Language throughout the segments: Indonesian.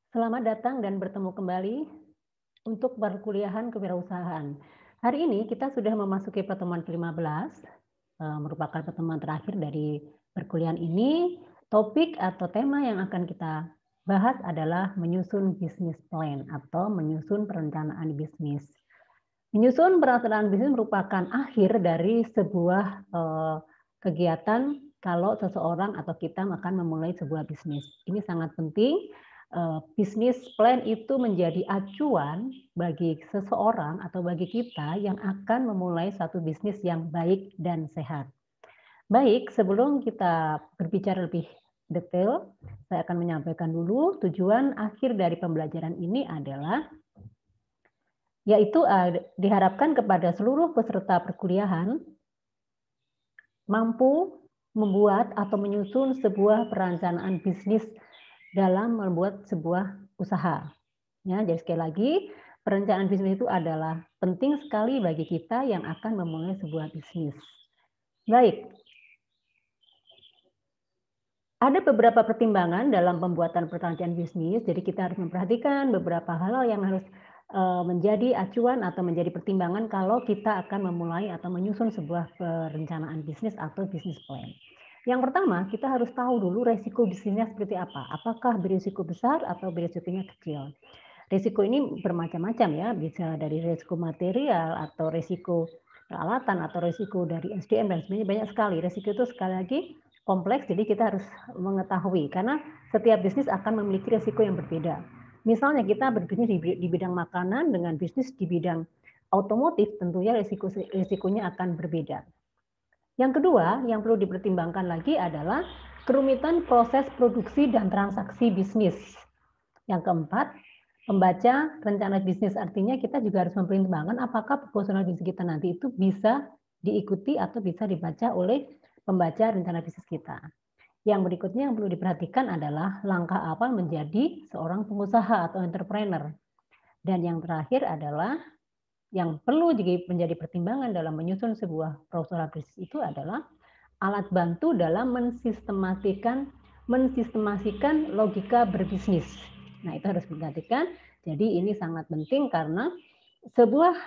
Selamat datang dan bertemu kembali untuk perkuliahan kewirausahaan. Hari ini kita sudah memasuki pertemuan ke-15, merupakan pertemuan terakhir dari perkuliahan ini. Topik atau tema yang akan kita bahas adalah menyusun bisnis plan atau menyusun perencanaan bisnis. Menyusun perencanaan bisnis merupakan akhir dari sebuah, kegiatan kalau seseorang atau kita akan memulai sebuah bisnis. Ini sangat penting. Bisnis plan itu menjadi acuan bagi seseorang atau bagi kita yang akan memulai satu bisnis yang baik dan sehat. Baik, sebelum kita berbicara lebih detail, saya akan menyampaikan dulu tujuan akhir dari pembelajaran ini adalah yaitu diharapkan kepada seluruh peserta perkuliahan mampu membuat atau menyusun sebuah perencanaan bisnis dalam membuat sebuah usaha. Ya, jadi sekali lagi, perencanaan bisnis itu adalah penting sekali bagi kita yang akan memulai sebuah bisnis. Baik. Ada beberapa pertimbangan dalam pembuatan perencanaan bisnis, jadi kita harus memperhatikan beberapa hal yang harus menjadi acuan atau menjadi pertimbangan kalau kita akan memulai atau menyusun sebuah perencanaan bisnis atau bisnis plan. Yang pertama, kita harus tahu dulu resiko bisnisnya seperti apa. Apakah berisiko besar atau berisikonya kecil? Risiko ini bermacam-macam ya, bisa dari risiko material atau risiko peralatan atau risiko dari SDM dan sebagainya, banyak sekali. Risiko itu sekali lagi kompleks, jadi kita harus mengetahui karena setiap bisnis akan memiliki risiko yang berbeda. Misalnya kita berbisnis di bidang makanan dengan bisnis di bidang otomotif, tentunya risikonya akan berbeda. Yang kedua, yang perlu dipertimbangkan lagi adalah kerumitan proses produksi dan transaksi bisnis. Yang keempat, membaca rencana bisnis, artinya kita juga harus mempertimbangkan apakah proposal bisnis kita nanti itu bisa diikuti atau bisa dibaca oleh pembaca rencana bisnis kita. Yang berikutnya yang perlu diperhatikan adalah langkah awal menjadi seorang pengusaha atau entrepreneur. Dan yang terakhir adalah yang perlu juga menjadi pertimbangan dalam menyusun sebuah proposal bisnis itu adalah alat bantu dalam mensistemasikan logika berbisnis. Nah, itu harus diperhatikan. Jadi ini sangat penting karena sebuah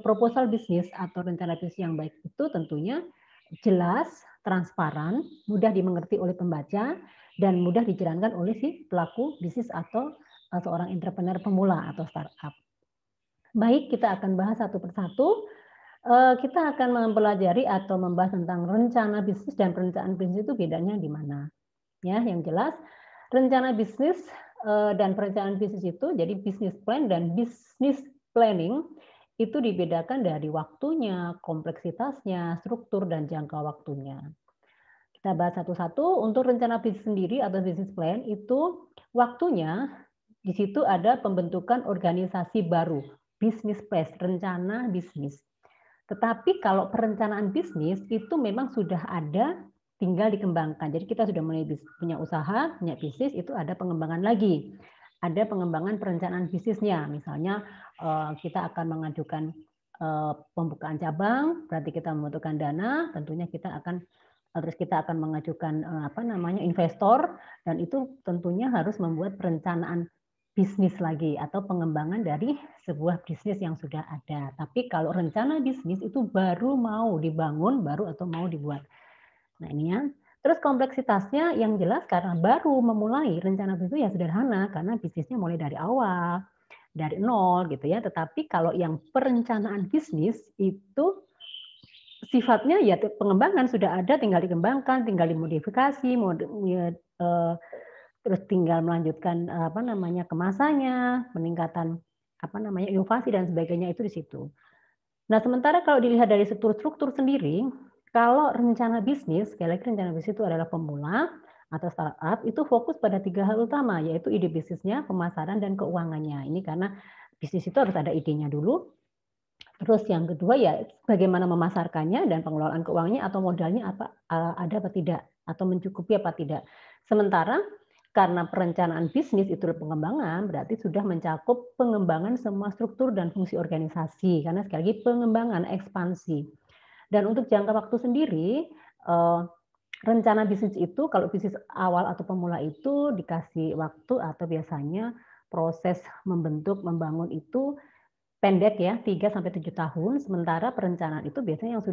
proposal bisnis atau rencana bisnis yang baik itu tentunya jelas, transparan, mudah dimengerti oleh pembaca, dan mudah dijalankan oleh si pelaku bisnis atau seorang entrepreneur pemula atau startup. Baik, kita akan bahas satu persatu. Kita akan mempelajari atau membahas tentang rencana bisnis dan perencanaan bisnis itu bedanya di mana. Ya, yang jelas rencana bisnis dan perencanaan bisnis itu jadi bisnis plan dan bisnis planning itu dibedakan dari waktunya, kompleksitasnya, struktur dan jangka waktunya. Kita bahas satu-satu. Untuk rencana bisnis sendiri atau bisnis plan itu waktunya di situ ada pembentukan organisasi baru, bisnis plan, rencana bisnis. Tetapi kalau perencanaan bisnis itu memang sudah ada, tinggal dikembangkan. Jadi kita sudah mulai punya usaha, punya bisnis, itu ada pengembangan lagi. Ada pengembangan perencanaan bisnisnya. Misalnya kita akan mengajukan pembukaan cabang, berarti kita membutuhkan dana, tentunya kita akan mengajukan investor, dan itu tentunya harus membuat perencanaan bisnis lagi atau pengembangan dari sebuah bisnis yang sudah ada. Tapi kalau rencana bisnis itu baru mau dibangun, baru atau mau dibuat. Nah ini ya. Terus kompleksitasnya yang jelas karena baru memulai rencana bisnis ya sederhana karena bisnisnya mulai dari awal, dari nol gitu ya. Tetapi kalau yang perencanaan bisnis itu sifatnya ya pengembangan sudah ada, tinggal dikembangkan, tinggal dimodifikasi, terus tinggal melanjutkan kemasannya, peningkatan inovasi dan sebagainya itu di situ. Nah, sementara kalau dilihat dari struktur sendiri, kalau rencana bisnis, sekali lagi rencana bisnis itu adalah pemula atau startup, itu fokus pada 3 hal utama, yaitu ide bisnisnya, pemasaran, dan keuangannya. Ini karena bisnis itu harus ada idenya dulu, terus yang kedua ya bagaimana memasarkannya dan pengelolaan keuangannya atau modalnya ada apa tidak atau mencukupi apa tidak. Sementara karena perencanaan bisnis itu pengembangan berarti sudah mencakup pengembangan semua struktur dan fungsi organisasi karena sekali lagi pengembangan ekspansi. Dan untuk jangka waktu sendiri rencana bisnis itu kalau bisnis awal atau pemula itu dikasih waktu atau biasanya proses membangun itu pendek ya, 3-7 tahun, sementara perencanaan itu biasanya yang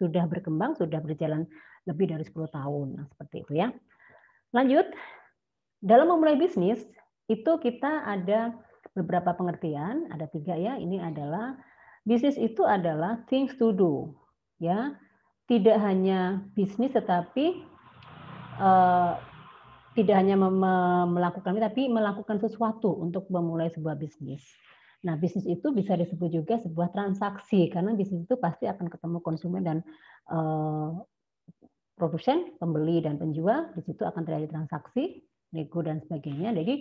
sudah berkembang, sudah berjalan lebih dari 10 tahun. Nah, seperti itu ya. Lanjut, dalam memulai bisnis, itu kita ada beberapa pengertian, ada 3 ya. Ini adalah, bisnis itu adalah things to do. Ya, tidak hanya bisnis tetapi tidak hanya melakukan, tapi melakukan sesuatu untuk memulai sebuah bisnis. Nah, bisnis itu bisa disebut juga sebuah transaksi, karena bisnis itu pasti akan ketemu konsumen dan produsen, pembeli dan penjual, di situ akan terjadi transaksi, nego dan sebagainya. Jadi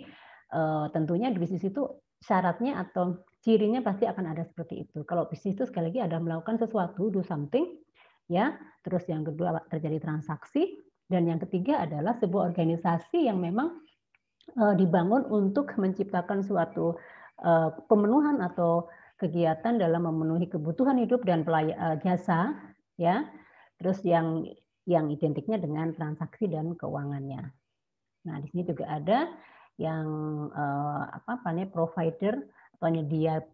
tentunya di bisnis itu syaratnya atau cirinya pasti akan ada seperti itu. Kalau bisnis itu sekali lagi ada melakukan sesuatu, do something, ya. Terus yang kedua terjadi transaksi, dan yang ketiga adalah sebuah organisasi yang memang dibangun untuk menciptakan suatu pemenuhan atau kegiatan dalam memenuhi kebutuhan hidup dan jasa, ya. Terus yang identiknya dengan transaksi dan keuangannya. Nah, di sini juga ada yang provider atau penyedia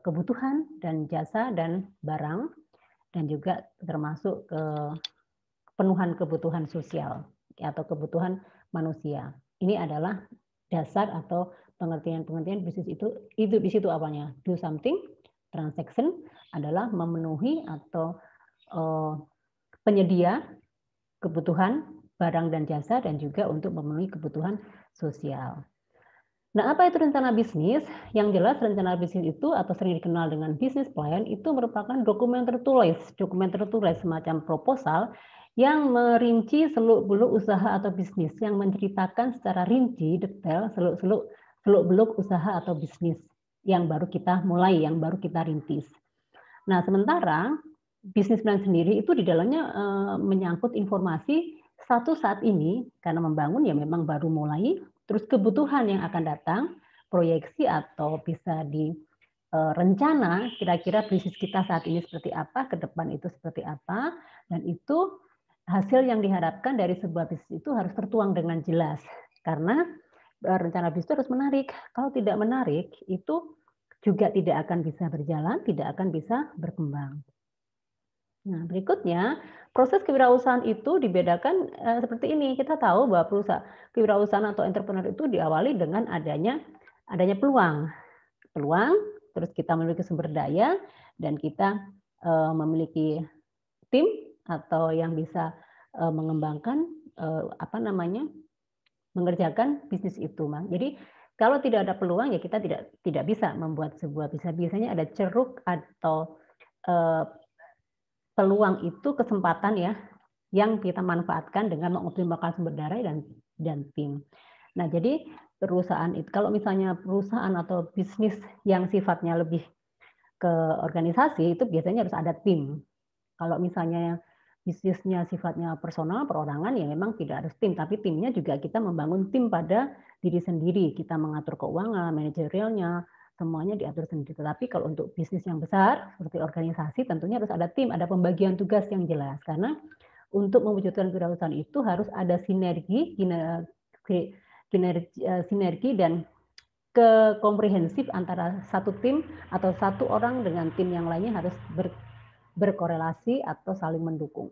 kebutuhan dan jasa dan barang, dan juga termasuk pemenuhan kebutuhan sosial atau kebutuhan manusia. Ini adalah dasar atau pengertian bisnis itu di situ apanya? Do something, transaction adalah memenuhi atau penyedia kebutuhan barang dan jasa, dan juga untuk memenuhi kebutuhan sosial. Nah, apa itu rencana bisnis? Yang jelas rencana bisnis itu atau sering dikenal dengan business plan itu merupakan dokumen tertulis semacam proposal yang merinci seluk-beluk usaha atau bisnis, yang menceritakan secara rinci, detail, seluk-beluk usaha atau bisnis yang baru kita mulai, yang baru kita rintis. Nah, sementara bisnis plan sendiri itu di dalamnya menyangkut informasi status saat ini, karena membangun ya memang baru mulai, terus kebutuhan yang akan datang, proyeksi atau bisa rencana kira-kira bisnis kita saat ini seperti apa, ke depan itu seperti apa, dan itu hasil yang diharapkan dari sebuah bisnis itu harus tertuang dengan jelas, karena rencana bisnis itu harus menarik. Kalau tidak menarik, itu juga tidak akan bisa berjalan, tidak akan bisa berkembang. Nah, berikutnya, proses kewirausahaan itu dibedakan seperti ini. Kita tahu bahwa kewirausahaan atau entrepreneur itu diawali dengan adanya peluang, terus kita memiliki sumber daya, dan kita memiliki tim atau yang bisa mengembangkan mengerjakan bisnis itu, Mang. Jadi kalau tidak ada peluang ya kita tidak bisa membuat sebuah bisnis. Biasanya ada ceruk atau peluang itu kesempatan ya yang kita manfaatkan dengan mengoptimalkan sumber daya dan tim. Nah, jadi perusahaan itu, kalau misalnya perusahaan atau bisnis yang sifatnya lebih ke organisasi, itu biasanya harus ada tim. Kalau misalnya bisnisnya sifatnya personal, perorangan, ya memang tidak harus tim, tapi timnya juga kita membangun tim pada diri sendiri. Kita mengatur keuangan, manajerialnya, semuanya diatur sendiri. Tetapi kalau untuk bisnis yang besar, seperti organisasi, tentunya harus ada tim, ada pembagian tugas yang jelas. Karena untuk mewujudkan kewirausahaan itu harus ada sinergi dan komprehensif antara satu tim atau satu orang dengan tim yang lainnya harus berkorelasi atau saling mendukung.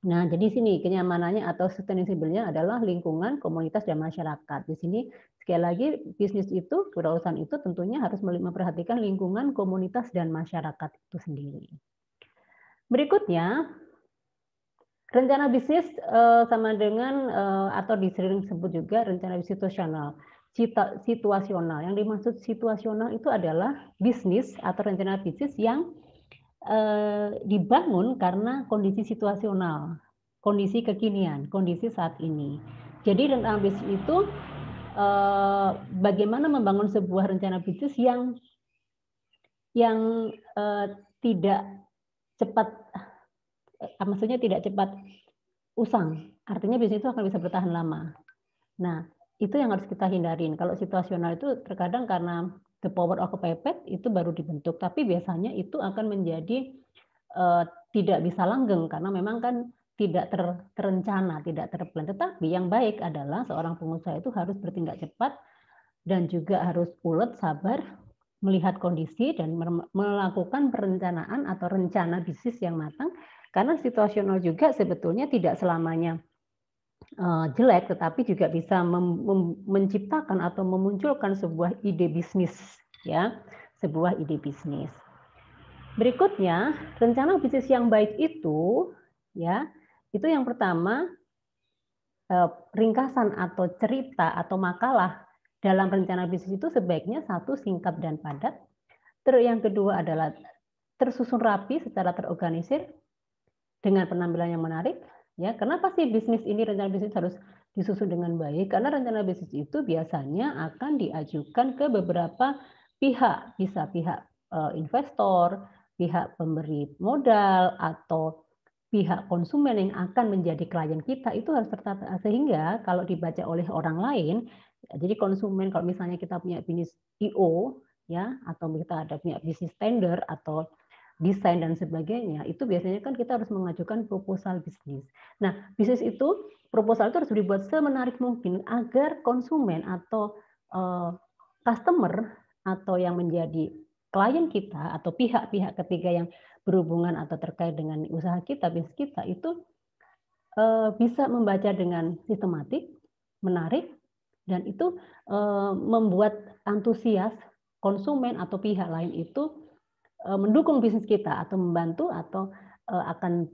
Nah, jadi sini kenyamanannya atau sustainable-nya adalah lingkungan, komunitas, dan masyarakat. Di sini sekali lagi bisnis itu, kewirausahaan itu tentunya harus memperhatikan lingkungan, komunitas, dan masyarakat itu sendiri. Berikutnya, rencana bisnis sama dengan atau disering sebut juga rencana bisnis situasional. Yang dimaksud situasional itu adalah bisnis atau rencana bisnis yang dibangun karena kondisi situasional, kondisi kekinian, kondisi saat ini. Jadi rencana bisnis itu bagaimana membangun sebuah rencana bisnis yang tidak cepat, maksudnya tidak cepat usang. Artinya bisnis itu akan bisa bertahan lama. Nah, itu yang harus kita hindarin. Kalau situasional itu terkadang karena the power of kepepet itu baru dibentuk, tapi biasanya itu akan menjadi tidak bisa langgeng karena memang kan tidak terencana, tidak terplan. Tetapi yang baik adalah seorang pengusaha itu harus bertindak cepat dan juga harus ulet, sabar, melihat kondisi dan melakukan perencanaan atau rencana bisnis yang matang, karena situasional juga sebetulnya tidak selamanya jelek, tetapi juga bisa menciptakan atau memunculkan sebuah ide bisnis, ya, sebuah ide bisnis. Berikutnya, rencana bisnis yang baik itu, ya, itu yang pertama, ringkasan atau cerita atau makalah dalam rencana bisnis itu sebaiknya satu, singkat dan padat. Terus yang kedua adalah tersusun rapi secara terorganisir dengan penampilan yang menarik. Ya, kenapa sih bisnis ini, rencana bisnis harus disusun dengan baik? Karena rencana bisnis itu biasanya akan diajukan ke beberapa pihak, bisa pihak investor, pihak pemberi modal, atau pihak konsumen yang akan menjadi klien kita, itu harus tertata sehingga kalau dibaca oleh orang lain, jadi konsumen kalau misalnya kita punya bisnis IO, ya, atau kita ada punya bisnis tender atau desain dan sebagainya, itu biasanya kan kita harus mengajukan proposal bisnis. Nah, bisnis itu, proposal itu harus dibuat semenarik mungkin agar konsumen atau customer atau yang menjadi klien kita atau pihak-pihak ketiga yang berhubungan atau terkait dengan usaha kita, bisnis kita, itu bisa membaca dengan sistematik, menarik, dan itu membuat antusias konsumen atau pihak lain itu mendukung bisnis kita atau membantu atau akan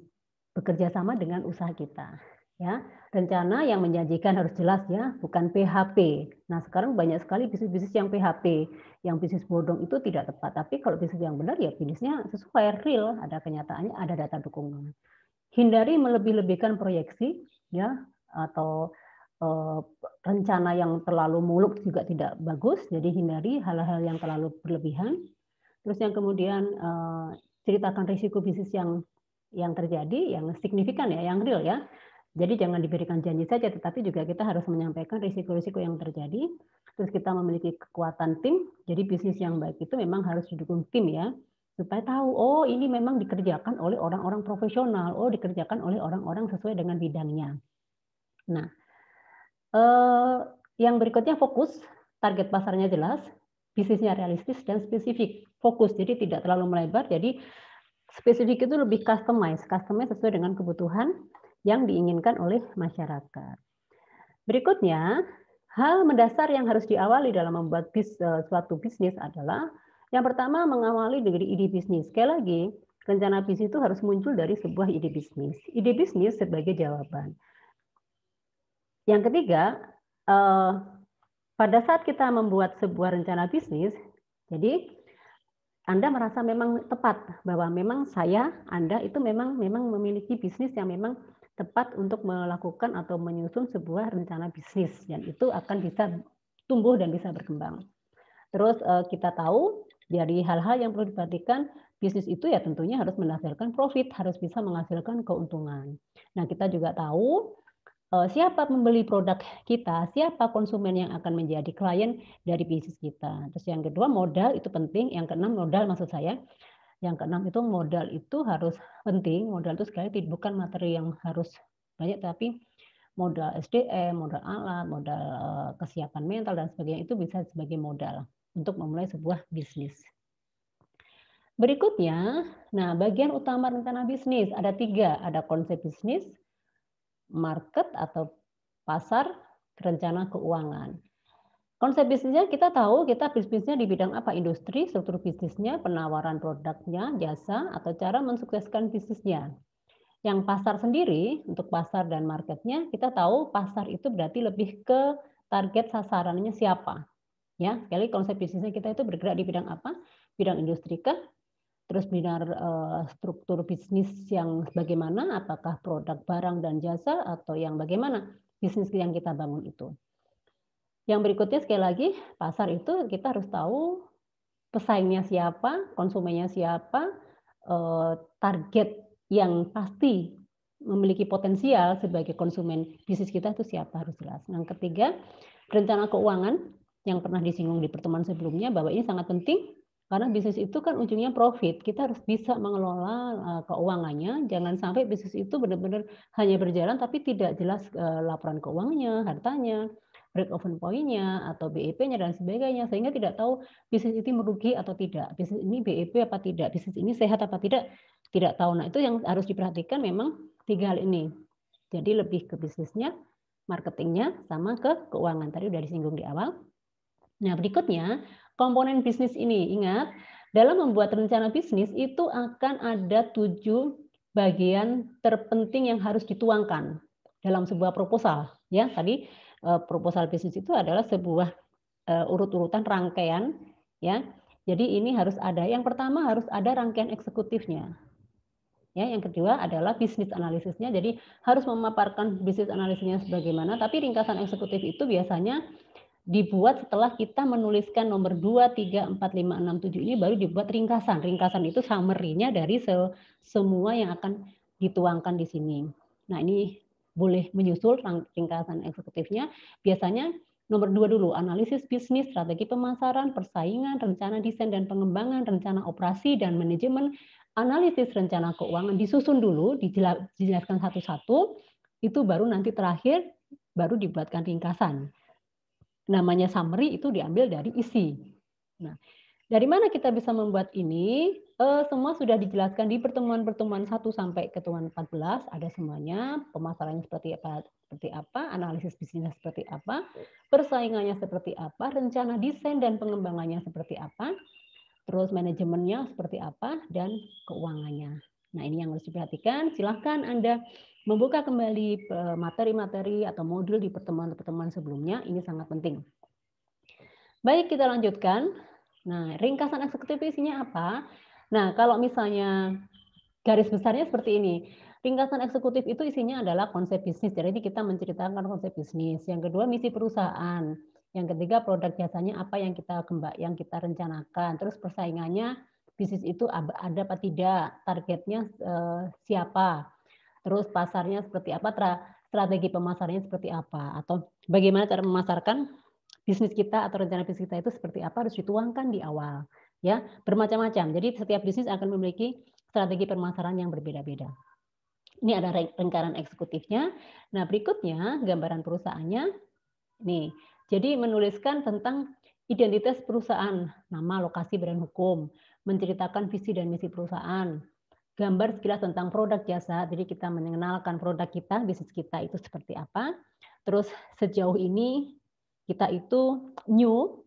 bekerja sama dengan usaha kita. Ya, rencana yang menjanjikan harus jelas ya, bukan PHP. Nah, sekarang banyak sekali bisnis-bisnis yang PHP, yang bisnis bodong itu tidak tepat. Tapi kalau bisnis yang benar ya bisnisnya sesuai real, ada kenyataannya, ada data dukungan. Hindari melebih-lebihkan proyeksi, ya, atau rencana yang terlalu muluk juga tidak bagus. Jadi hindari hal-hal yang terlalu berlebihan. Terus yang kemudian ceritakan risiko bisnis yang terjadi, yang signifikan ya, yang real ya. Jadi jangan diberikan janji saja, tetapi juga kita harus menyampaikan risiko-risiko yang terjadi. Terus kita memiliki kekuatan tim, jadi bisnis yang baik itu memang harus didukung tim ya, supaya tahu, oh ini memang dikerjakan oleh orang-orang profesional, oh dikerjakan oleh orang-orang sesuai dengan bidangnya. Nah, yang berikutnya fokus, target pasarnya jelas, bisnisnya realistis dan spesifik. Fokus, jadi tidak terlalu melebar, jadi spesifik itu lebih customize sesuai dengan kebutuhan yang diinginkan oleh masyarakat. Berikutnya, hal mendasar yang harus diawali dalam membuat suatu bisnis adalah yang pertama mengawali dari ide bisnis. Sekali lagi, rencana bisnis itu harus muncul dari sebuah ide bisnis. Ide bisnis sebagai jawaban. Yang ketiga, pada saat kita membuat sebuah rencana bisnis, jadi Anda merasa memang tepat bahwa memang Anda itu memang memiliki bisnis yang memang tepat untuk melakukan atau menyusun sebuah rencana bisnis, dan itu akan bisa tumbuh dan bisa berkembang. Terus kita tahu dari hal-hal yang perlu diperhatikan, bisnis itu ya tentunya harus menghasilkan profit, harus bisa menghasilkan keuntungan. Nah, kita juga tahu siapa pembeli produk kita, siapa konsumen yang akan menjadi klien dari bisnis kita. Terus yang kedua, modal itu penting. Yang keenam, modal maksud saya. Yang keenam itu modal itu harus penting. Modal itu sekali bukan materi yang harus banyak, tapi modal SDM, modal alat, modal kesiapan mental dan sebagainya itu bisa sebagai modal untuk memulai sebuah bisnis. Berikutnya, nah bagian utama rencana bisnis ada 3, ada konsep bisnis, market atau pasar, rencana keuangan. Konsep bisnisnya kita tahu kita bisnisnya di bidang apa, industri, struktur bisnisnya, penawaran produknya, jasa, atau cara mensukseskan bisnisnya. Yang pasar sendiri, untuk pasar dan marketnya, kita tahu pasar itu berarti lebih ke target sasarannya siapa. Ya, sekali konsep bisnisnya kita itu bergerak di bidang apa? Bidang industri kah? Terus bidang struktur bisnis yang bagaimana? Apakah produk, barang, dan jasa, atau yang bagaimana bisnis yang kita bangun itu. Yang berikutnya sekali lagi, pasar itu kita harus tahu pesaingnya siapa, konsumennya siapa, target yang pasti memiliki potensial sebagai konsumen bisnis kita itu siapa, harus jelas. Yang ketiga, rencana keuangan yang pernah disinggung di pertemuan sebelumnya bahwa ini sangat penting karena bisnis itu kan ujungnya profit. Kita harus bisa mengelola keuangannya, jangan sampai bisnis itu benar-benar hanya berjalan tapi tidak jelas laporan keuangannya, hartanya, break-even point-nya atau BEP-nya dan sebagainya, sehingga tidak tahu bisnis ini merugi atau tidak, bisnis ini BEP apa tidak, bisnis ini sehat apa tidak tahu. Nah, itu yang harus diperhatikan memang 3 hal ini. Jadi lebih ke bisnisnya, marketingnya, sama ke keuangan. Tadi udah disinggung di awal. Nah, berikutnya komponen bisnis ini. Ingat, dalam membuat rencana bisnis itu akan ada 7 bagian terpenting yang harus dituangkan dalam sebuah proposal. Ya, tadi proposal bisnis itu adalah sebuah urut-urutan rangkaian. Ya, jadi ini harus ada. Yang pertama harus ada rangkaian eksekutifnya. Ya, yang kedua adalah bisnis analisisnya. Jadi harus memaparkan bisnis analisisnya sebagaimana, tapi ringkasan eksekutif itu biasanya dibuat setelah kita menuliskan nomor 2, 3, 4, 5, 6, 7 ini baru dibuat ringkasan. Ringkasan itu summary-nya dari semua yang akan dituangkan di sini. Nah, ini boleh menyusul ringkasan eksekutifnya. Biasanya nomor 2 dulu, analisis bisnis, strategi pemasaran, persaingan, rencana desain dan pengembangan, rencana operasi dan manajemen, analisis rencana keuangan, disusun dulu, dijelaskan satu-satu, itu baru nanti terakhir baru dibuatkan ringkasan. Namanya summary itu diambil dari isi. Nah, dari mana kita bisa membuat ini? Semua sudah dijelaskan di pertemuan-pertemuan 1 sampai pertemuan 14, ada semuanya, pemasarannya seperti apa, analisis bisnisnya seperti apa, persaingannya seperti apa, rencana desain dan pengembangannya seperti apa, terus manajemennya seperti apa, dan keuangannya. Nah, ini yang harus diperhatikan. Silahkan Anda membuka kembali materi-materi atau modul di pertemuan-pertemuan sebelumnya. Ini sangat penting. Baik, kita lanjutkan. Nah, ringkasan eksekutif isinya apa? Nah, kalau misalnya garis besarnya seperti ini. Ringkasan eksekutif itu isinya adalah konsep bisnis. Jadi kita menceritakan konsep bisnis. Yang kedua, misi perusahaan. Yang ketiga, produk jasanya apa yang kita rencanakan. Terus persaingannya bisnis itu ada apa tidak, targetnya siapa. Terus pasarnya seperti apa, strategi pemasarannya seperti apa, atau bagaimana cara memasarkan bisnis kita atau rencana bisnis kita itu seperti apa harus dituangkan di awal. Ya, bermacam-macam. Jadi setiap bisnis akan memiliki strategi pemasaran yang berbeda-beda. Ini ada rangkaian eksekutifnya. Nah, berikutnya gambaran perusahaannya. Nih, jadi menuliskan tentang identitas perusahaan, nama, lokasi, brand hukum, menceritakan visi dan misi perusahaan, gambar sekilas tentang produk jasa, jadi kita mengenalkan produk kita, bisnis kita itu seperti apa. Terus sejauh ini kita itu new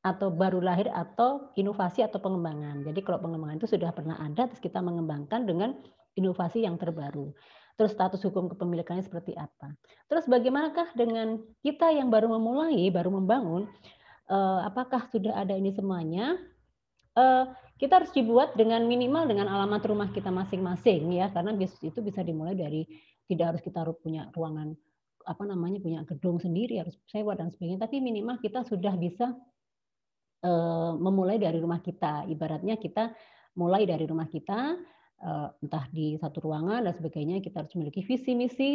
atau baru lahir atau inovasi atau pengembangan. Jadi kalau pengembangan itu sudah pernah ada, terus kita mengembangkan dengan inovasi yang terbaru. Terus status hukum kepemilikannya seperti apa. Terus bagaimanakah dengan kita yang baru memulai, baru membangun, apakah sudah ada ini semuanya? Kita harus dibuat dengan minimal dengan alamat rumah kita masing-masing ya, karena bisnis itu bisa dimulai dari tidak harus kita punya ruangan punya gedung sendiri, harus sewa dan sebagainya, tapi minimal kita sudah bisa memulai dari rumah kita. Ibaratnya kita mulai dari rumah kita, entah di satu ruangan dan sebagainya, kita harus memiliki visi misi,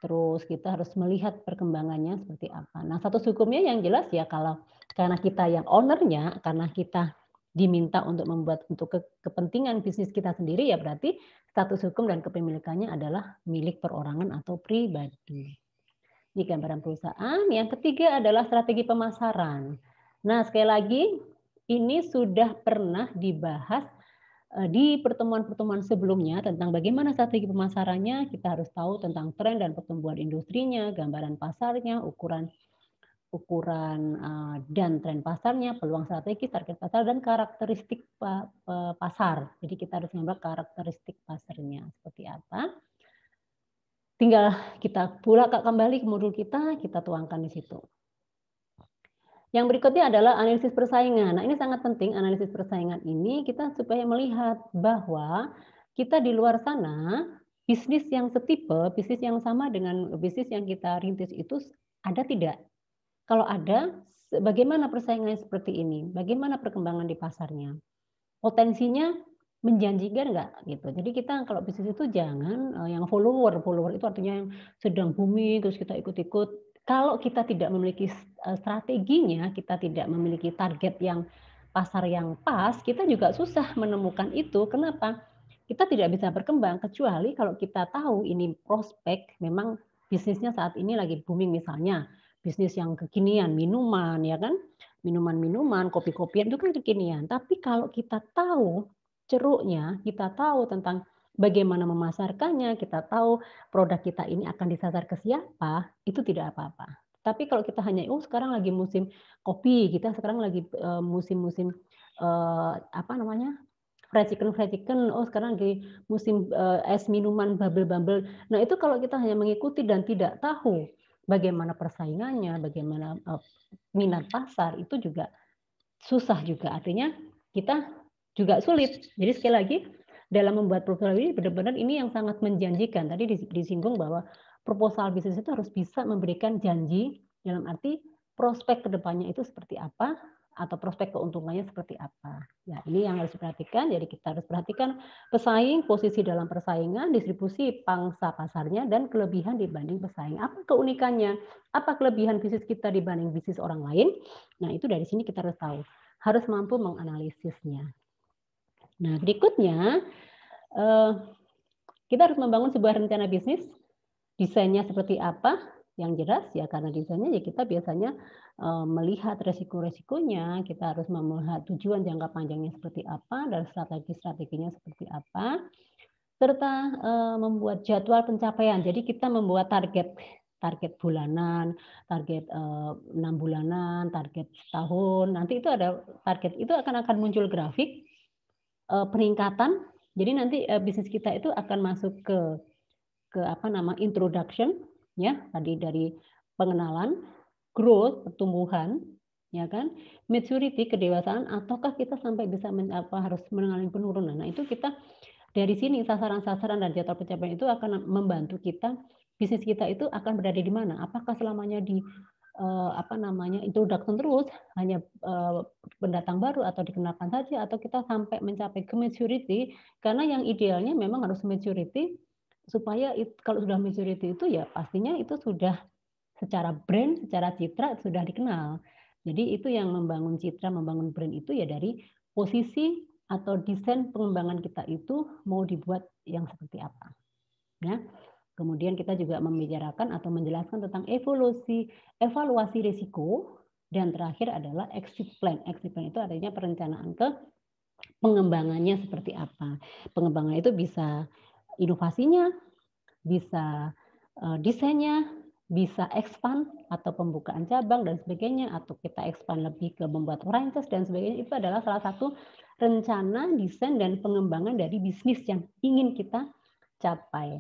terus kita harus melihat perkembangannya seperti apa. Nah, status hukumnya yang jelas ya karena kita yang ownernya, karena kita diminta untuk membuat untuk kepentingan bisnis kita sendiri, ya berarti status hukum dan kepemilikannya adalah milik perorangan atau pribadi. Ini gambaran perusahaan. Yang ketiga adalah strategi pemasaran. Nah, sekali lagi ini sudah pernah dibahas di pertemuan-pertemuan sebelumnya tentang bagaimana strategi pemasarannya. Kita harus tahu tentang tren dan pertumbuhan industrinya, gambaran pasarnya, ukuran dan tren pasarnya, peluang strategi, target pasar, dan karakteristik pasar. Jadi kita harus mengambil karakteristik pasarnya seperti apa. Tinggal kita buka kembali ke modul kita tuangkan di situ. Yang berikutnya adalah analisis persaingan. Nah, ini sangat penting analisis persaingan ini kita supaya melihat bahwa kita di luar sana bisnis yang setipe, bisnis yang sama dengan bisnis yang kita rintis itu ada tidak? Kalau ada, bagaimana persaingannya seperti ini? Bagaimana perkembangan di pasarnya? Potensinya menjanjikan nggak gitu. Jadi kita kalau bisnis itu jangan yang follower itu artinya yang sedang booming terus kita ikut-ikut. Kalau kita tidak memiliki strateginya, kita tidak memiliki target yang pasar yang pas, kita juga susah menemukan itu. Kenapa? Kita tidak bisa berkembang kecuali kalau kita tahu ini prospek memang bisnisnya saat ini lagi booming misalnya. bisnis yang kekinian, minuman ya kan, minuman-minuman, kopi-kopian itu kan kekinian. Tapi kalau kita tahu ceruknya, kita tahu tentang bagaimana memasarkannya, kita tahu produk kita ini akan disasar ke siapa, itu tidak apa-apa. Tapi kalau kita hanya, oh sekarang lagi musim kopi, kita sekarang lagi musim-musim apa namanya, fried chicken, oh sekarang lagi musim es minuman bubble-bubble. Nah itu kalau kita hanya mengikuti dan tidak tahu bagaimana persaingannya, bagaimana minat pasar, itu juga susah juga. Artinya kita juga sulit. Jadi sekali lagi dalam membuat proposal ini benar-benar ini yang sangat menjanjikan. Tadi disinggung bahwa proposal bisnis itu harus bisa memberikan janji dalam arti prospek kedepannya itu seperti apa atau prospek keuntungannya seperti apa. Ya, ini yang harus diperhatikan. Jadi kita harus perhatikan pesaing, posisi dalam persaingan, distribusi pangsa pasarnya, dan kelebihan dibanding pesaing. Apa keunikannya? Apa kelebihan bisnis kita dibanding bisnis orang lain? Nah, itu dari sini kita harus tahu. Harus mampu menganalisisnya. Nah, berikutnya kita harus membangun sebuah rencana bisnis. Desainnya seperti apa? Yang jelas ya karena desainnya ya kita biasanya melihat resiko-resikonya, kita harus melihat tujuan jangka panjangnya seperti apa dan strategi-strateginya seperti apa, serta membuat jadwal pencapaian. Jadi kita membuat target bulanan, target 6 bulanan, target setahun. Nanti itu ada target itu akan muncul grafik peningkatan. Jadi nanti bisnis kita itu akan masuk ke apa nama introduction ya, tadi dari pengenalan, growth, pertumbuhan, ya kan, maturity, kedewasaan, ataukah kita sampai bisa harus mengalami penurunan. Nah, itu kita dari sini sasaran-sasaran dan jadwal pencapaian itu akan membantu kita, bisnis kita itu akan berada di mana? Apakah selamanya di apa namanya introduction terus, hanya pendatang baru atau dikenalkan saja, atau kita sampai mencapai ke maturity, karena yang idealnya memang harus maturity supaya kalau sudah maturity itu ya pastinya itu sudah secara brand, secara citra sudah dikenal. Jadi itu yang membangun citra, membangun brand itu ya dari posisi atau desain pengembangan kita itu mau dibuat yang seperti apa. Ya. Kemudian kita juga membicarakan atau menjelaskan tentang evaluasi risiko, dan terakhir adalah exit plan. Exit plan itu artinya perencanaan ke pengembangannya seperti apa. Pengembangan itu bisa inovasinya, bisa desainnya, bisa expand atau pembukaan cabang dan sebagainya, atau kita expand lebih ke membuat franchise dan sebagainya. Itu adalah salah satu rencana, desain, dan pengembangan dari bisnis yang ingin kita capai.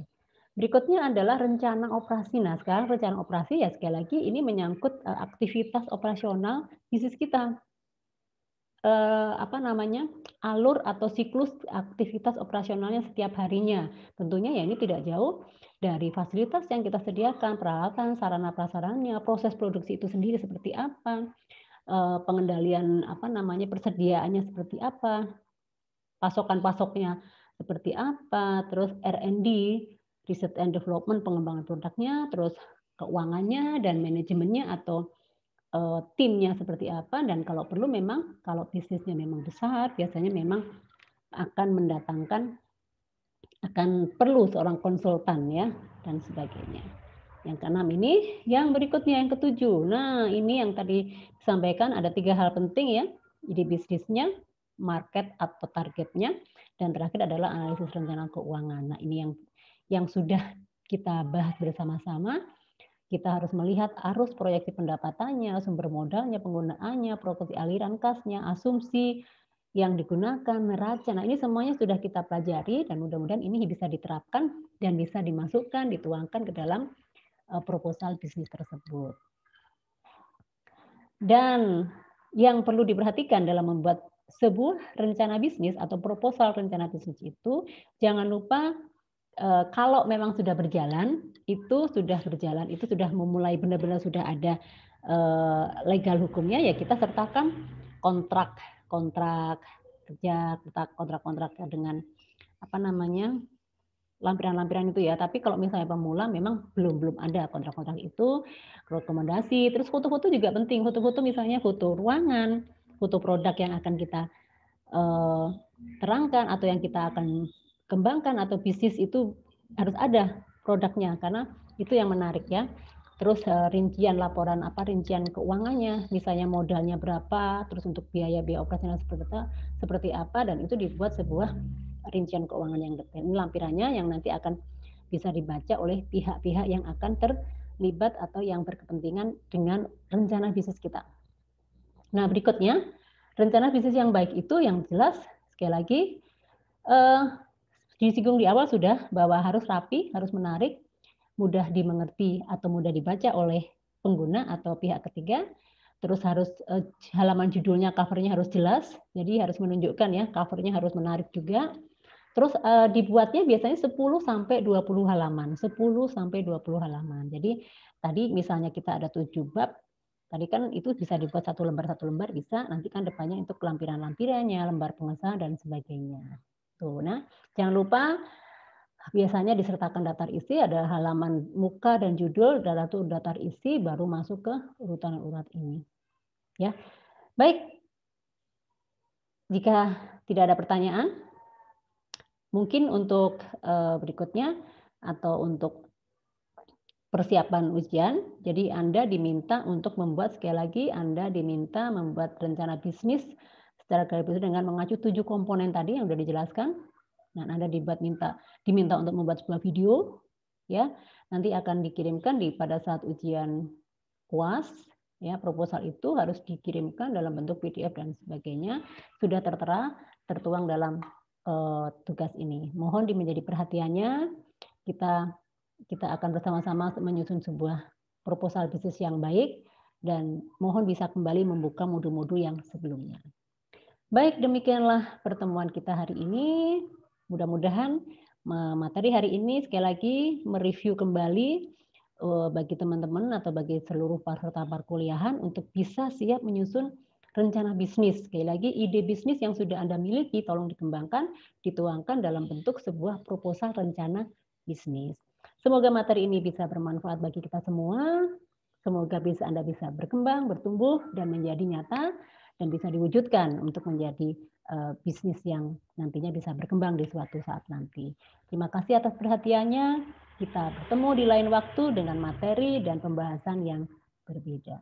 Berikutnya adalah rencana operasi. Nah, sekarang rencana operasi ya sekali lagi ini menyangkut aktivitas operasional bisnis kita. Apa namanya, alur atau siklus aktivitas operasionalnya setiap harinya. Tentunya ya ini tidak jauh dari fasilitas yang kita sediakan, peralatan, sarana prasarannya, proses produksi itu sendiri seperti apa, pengendalian apa namanya, persediaannya seperti apa, pasokan-pasoknya seperti apa, terus R&D, research and development, pengembangan produknya, terus keuangannya dan manajemennya atau timnya seperti apa, dan kalau perlu memang kalau bisnisnya memang besar biasanya memang akan perlu seorang konsultan ya dan sebagainya. Yang keenam ini, yang berikutnya yang ketujuh. Nah, ini yang tadi disampaikan ada 3 hal penting ya. Ide bisnisnya, market atau targetnya, dan terakhir adalah analisis rencana keuangan. Nah, ini yang sudah kita bahas bersama-sama. Kita harus melihat arus proyeksi pendapatannya, sumber modalnya, penggunaannya, proporsi aliran kasnya, asumsi yang digunakan, neraca. Nah, ini semuanya sudah kita pelajari dan mudah-mudahan ini bisa diterapkan dan bisa dimasukkan, dituangkan ke dalam proposal bisnis tersebut. Dan yang perlu diperhatikan dalam membuat sebuah rencana bisnis atau proposal rencana bisnis itu, jangan lupa kalau memang sudah berjalan, itu sudah memulai benar-benar sudah ada legal hukumnya, ya kita sertakan kontrak kerja, kontrak dengan apa namanya, lampiran-lampiran itu ya. Tapi kalau misalnya pemula memang belum ada kontrak-kontrak itu, rekomendasi, terus foto-foto juga penting. Foto-foto misalnya foto ruangan, foto produk yang akan kita terangkan atau yang kita akan kembangkan atau bisnis itu harus ada produknya karena itu yang menarik ya. terus rincian laporan rincian keuangannya, misalnya modalnya berapa, terus untuk biaya-biaya operasional seperti apa, dan itu dibuat sebuah rincian keuangan yang detail. Ini lampirannya yang nanti akan bisa dibaca oleh pihak-pihak yang akan terlibat atau yang berkepentingan dengan rencana bisnis kita. Nah, berikutnya, rencana bisnis yang baik itu yang jelas, sekali lagi, disinggung di awal sudah bahwa harus rapi, harus menarik, mudah dimengerti atau mudah dibaca oleh pengguna atau pihak ketiga. Terus harus halaman judulnya, covernya harus jelas, jadi harus menunjukkan ya, covernya harus menarik juga. Terus dibuatnya biasanya 10 sampai 20 halaman, 10 sampai 20 halaman. Jadi tadi misalnya kita ada 7 bab, tadi kan itu bisa dibuat satu lembar bisa, nanti kan depannya untuk lampiran-lampirannya, lembar pengesahan dan sebagainya. Tuh, nah jangan lupa biasanya disertakan daftar isi, ada halaman muka dan judul, daftar isi, baru masuk ke urutan-urutan ini. Ya, baik. Jika tidak ada pertanyaan, mungkin untuk berikutnya atau untuk persiapan ujian, jadi Anda diminta untuk membuat, sekali lagi Anda diminta membuat rencana bisnis secara garis besar dengan mengacu 7 komponen tadi yang sudah dijelaskan. Nah, Anda diminta untuk membuat sebuah video, ya, nanti akan dikirimkan pada saat ujian UAS, ya, proposal itu harus dikirimkan dalam bentuk PDF dan sebagainya, sudah tertuang dalam tugas ini. Mohon menjadi perhatiannya, kita akan bersama-sama menyusun sebuah proposal bisnis yang baik, dan mohon bisa kembali membuka modul-modul yang sebelumnya. Baik, demikianlah pertemuan kita hari ini. Mudah-mudahan materi hari ini sekali lagi mereview kembali bagi teman-teman atau bagi seluruh peserta perkuliahan untuk bisa siap menyusun rencana bisnis. Sekali lagi, ide bisnis yang sudah Anda miliki tolong dikembangkan, dituangkan dalam bentuk sebuah proposal rencana bisnis. Semoga materi ini bisa bermanfaat bagi kita semua. Semoga Anda bisa berkembang, bertumbuh, dan menjadi nyata, dan bisa diwujudkan untuk menjadi bisnis yang nantinya bisa berkembang di suatu saat nanti. Terima kasih atas perhatiannya. Kita bertemu di lain waktu dengan materi dan pembahasan yang berbeda.